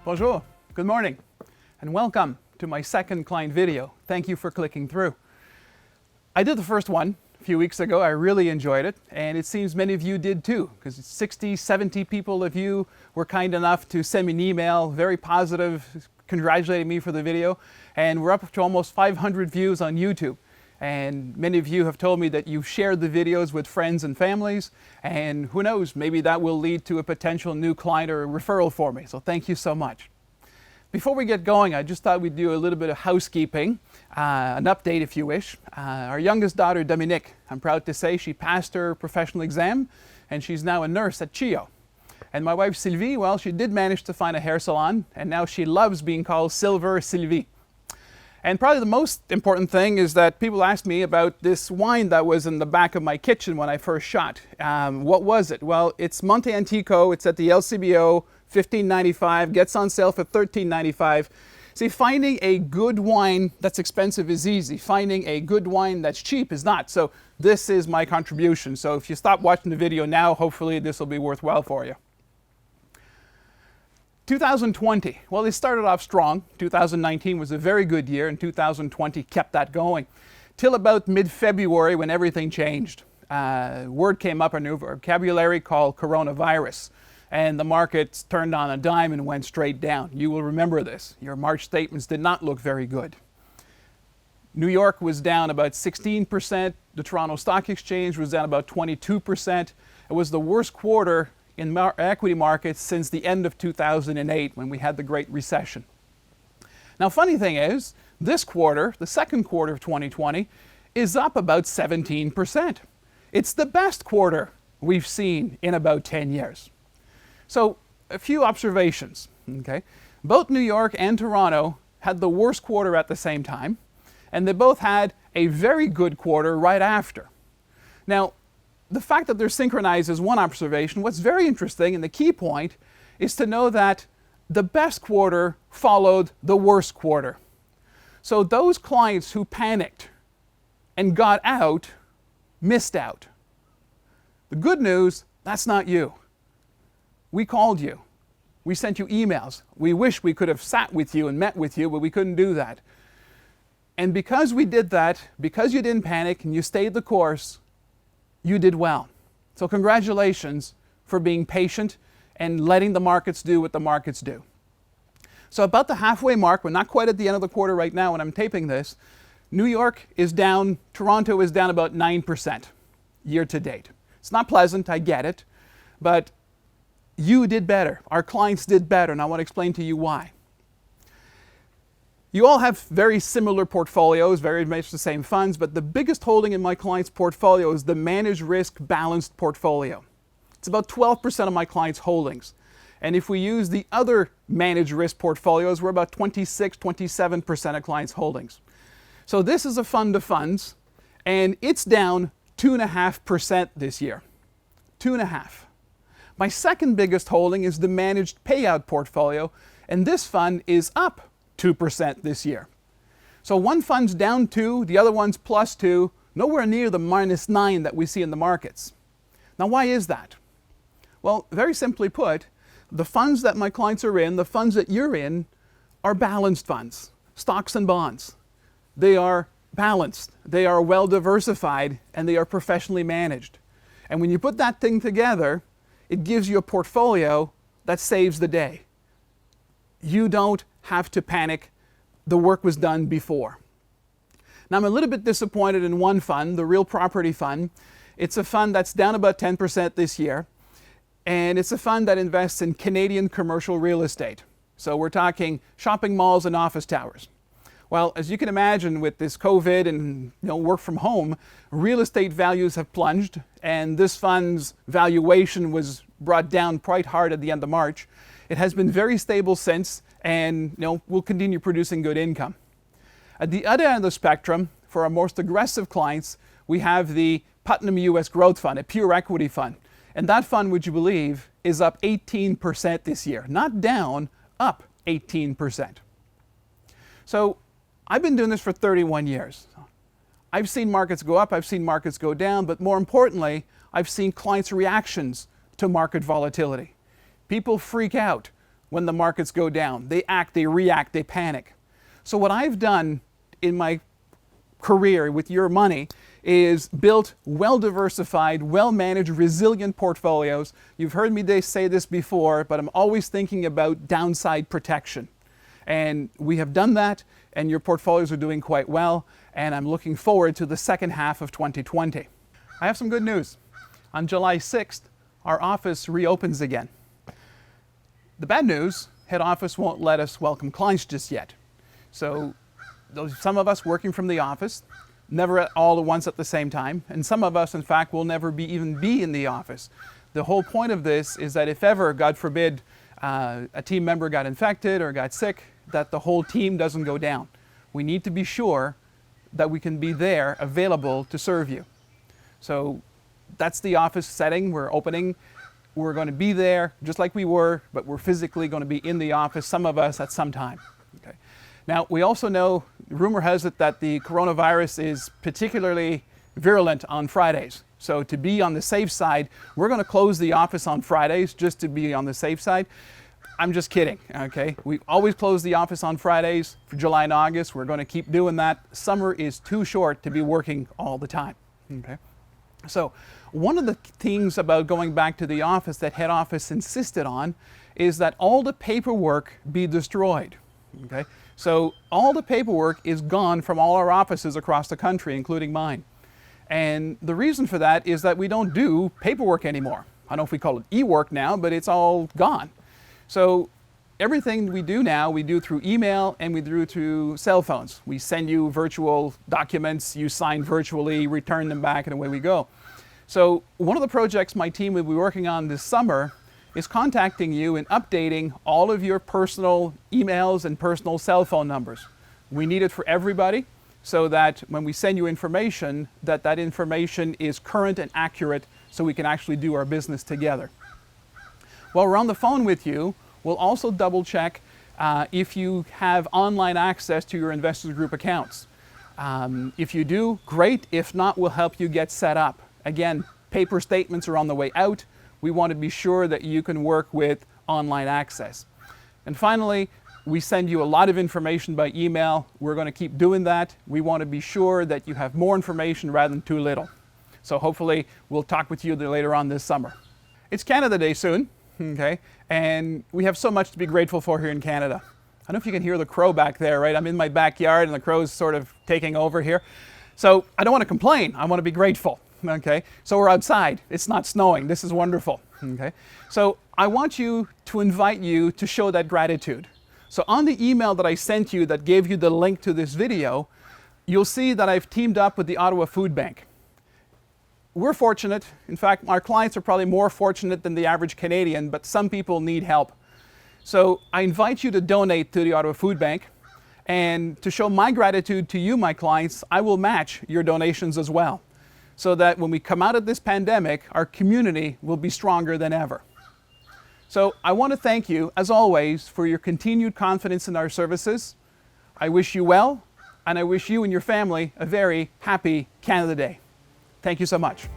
Bonjour, good morning, and welcome to my second client video. Thank you for clicking through. I did the first one a few weeks ago. I really enjoyed it, and it seems many of you did too, because 60, 70 people of you were kind enough to send me an email, very positive, congratulating me for the video, and we're up to almost 500 views on YouTube. And many of you have told me that you've shared the videos with friends and families, and who knows, maybe that will lead to a potential new client or a referral for me. So thank you so much. Before we get going, I just thought we'd do a little bit of housekeeping, an update if you wish. Our youngest daughter, Dominique, I'm proud to say she passed her professional exam, and she's now a nurse at CHIO. And my wife, Sylvie, well, she did manage to find a hair salon, and now she loves being called Silver Sylvie. And probably the most important thing is that people asked me about this wine that was in the back of my kitchen when I first shot. What was it? Well, it's Monte Antico. It's at the LCBO, $15.95, gets on sale for $13.95. See, finding a good wine that's expensive is easy. Finding a good wine that's cheap is not. So this is my contribution. So if you stop watching the video now, hopefully this will be worthwhile for you. 2020, well, it started off strong. 2019 was a very good year, and 2020 kept that going. Till about mid-February when everything changed. Word came up, a new vocabulary called coronavirus, and the markets turned on a dime and went straight down. You will remember this. Your March statements did not look very good. New York was down about 16%. The Toronto Stock Exchange was down about 22%. It was the worst quarter in equity markets since the end of 2008 when we had the Great Recession. Now, funny thing is, this quarter, the second quarter of 2020, is up about 17%. It's the best quarter we've seen in about 10 years. So, a few observations, okay? Both New York and Toronto had the worst quarter at the same time, and they both had a very good quarter right after. Now, the fact that they're synchronized is one observation. What's very interesting, and the key point, is to know that the best quarter followed the worst quarter. So those clients who panicked and got out, missed out. The good news, that's not you. We called you. We sent you emails. We wish we could have sat with you and met with you, but we couldn't do that. And because we did that, because you didn't panic and you stayed the course, you did well. So congratulations for being patient and letting the markets do what the markets do. So about the halfway mark, we're not quite at the end of the quarter right now when I'm taping this, New York is down, Toronto is down about 9% year to date. It's not pleasant, I get it, but you did better. Our clients did better, and I want to explain to you why. You all have very similar portfolios, very much the same funds, but the biggest holding in my client's portfolio is the managed risk balanced portfolio. It's about 12% of my client's holdings. And if we use the other managed risk portfolios, we're about 26, 27% of clients' holdings. So this is a fund of funds, and it's down 2.5% this year. 2.5%. My second biggest holding is the managed payout portfolio, and this fund is up 2% this year. So one fund's down 2, the other one's plus 2, nowhere near the minus 9 that we see in the markets. Now, why is that? Well, very simply put, the funds that my clients are in, the funds that you're in, are balanced funds, stocks and bonds. They are balanced, they are well diversified, and they are professionally managed. And when you put that thing together, it gives you a portfolio that saves the day. You don't have to panic. The work was done before. Now, I'm a little bit disappointed in one fund, the Real Property Fund. It's a fund that's down about 10% this year, and it's a fund that invests in Canadian commercial real estate. So we're talking shopping malls and office towers. Well, as you can imagine, with this COVID and work from home, real estate values have plunged, and this fund's valuation was brought down quite hard at the end of March. It has been very stable since, and will continue producing good income. At the other end of the spectrum, for our most aggressive clients, we have the Putnam U.S. Growth Fund, a pure equity fund. And that fund, would you believe, is up 18% this year. Not down, up 18%. So I've been doing this for 31 years. I've seen markets go up, I've seen markets go down, but more importantly, I've seen clients' reactions to market volatility. People freak out. when the markets go down. They act, they react, they panic. So what I've done in my career with your money is built well-diversified, well-managed, resilient portfolios. You've heard me say this before, but I'm always thinking about downside protection. And we have done that, and your portfolios are doing quite well, and I'm looking forward to the second half of 2020. I have some good news. On July 6th, our office reopens again. The bad news, head office won't let us welcome clients just yet. So some of us working from the office, never all at once at the same time, and some of us, in fact, will never even be in the office. The whole point of this is that if ever, God forbid, a team member got infected or got sick, that the whole team doesn't go down. We need to be sure that we can be there, available to serve you. So that's the office setting we're opening. We're going to be there just like we were, but we're physically going to be in the office, some of us at some time. Okay. Now, we also know, rumor has it that the coronavirus is particularly virulent on Fridays. So to be on the safe side, we're going to close the office on Fridays just to be on the safe side. I'm just kidding, okay? We always close the office on Fridays for July and August. We're going to keep doing that. Summer is too short to be working all the time, okay? So one of the things about going back to the office that head office insisted on is that all the paperwork be destroyed, okay? So all the paperwork is gone from all our offices across the country, including mine. And the reason for that is that we don't do paperwork anymore. I don't know if we call it e-work now, but it's all gone. So everything we do now, we do through email and we do through cell phones. We send you virtual documents, you sign virtually, return them back, and away we go. So one of the projects my team will be working on this summer is contacting you and updating all of your personal emails and personal cell phone numbers. We need it for everybody so that when we send you information, that information is current and accurate so we can actually do our business together. While we're on the phone with you, we'll also double check if you have online access to your Investors Group accounts. If you do, great. If not, we'll help you get set up. Again, paper statements are on the way out. We want to be sure that you can work with online access. And finally, we send you a lot of information by email. We're going to keep doing that. We want to be sure that you have more information rather than too little. So hopefully we'll talk with you later on this summer. It's Canada Day soon, okay? And we have so much to be grateful for here in Canada. I don't know if you can hear the crow back there, right? I'm in my backyard and the crow's sort of taking over here. So I don't want to complain. I want to be grateful. Okay, so we're outside. It's not snowing. This is wonderful. Okay, so I want you to invite you to show that gratitude. So on the email that I sent you that gave you the link to this video, you'll see that I've teamed up with the Ottawa Food Bank. We're fortunate. In fact, our clients are probably more fortunate than the average Canadian, but some people need help. So I invite you to donate to the Ottawa Food Bank. And to show my gratitude to you, my clients, I will match your donations as well, so that when we come out of this pandemic, our community will be stronger than ever. So I want to thank you, as always, for your continued confidence in our services. I wish you well, and I wish you and your family a very happy Canada Day. Thank you so much.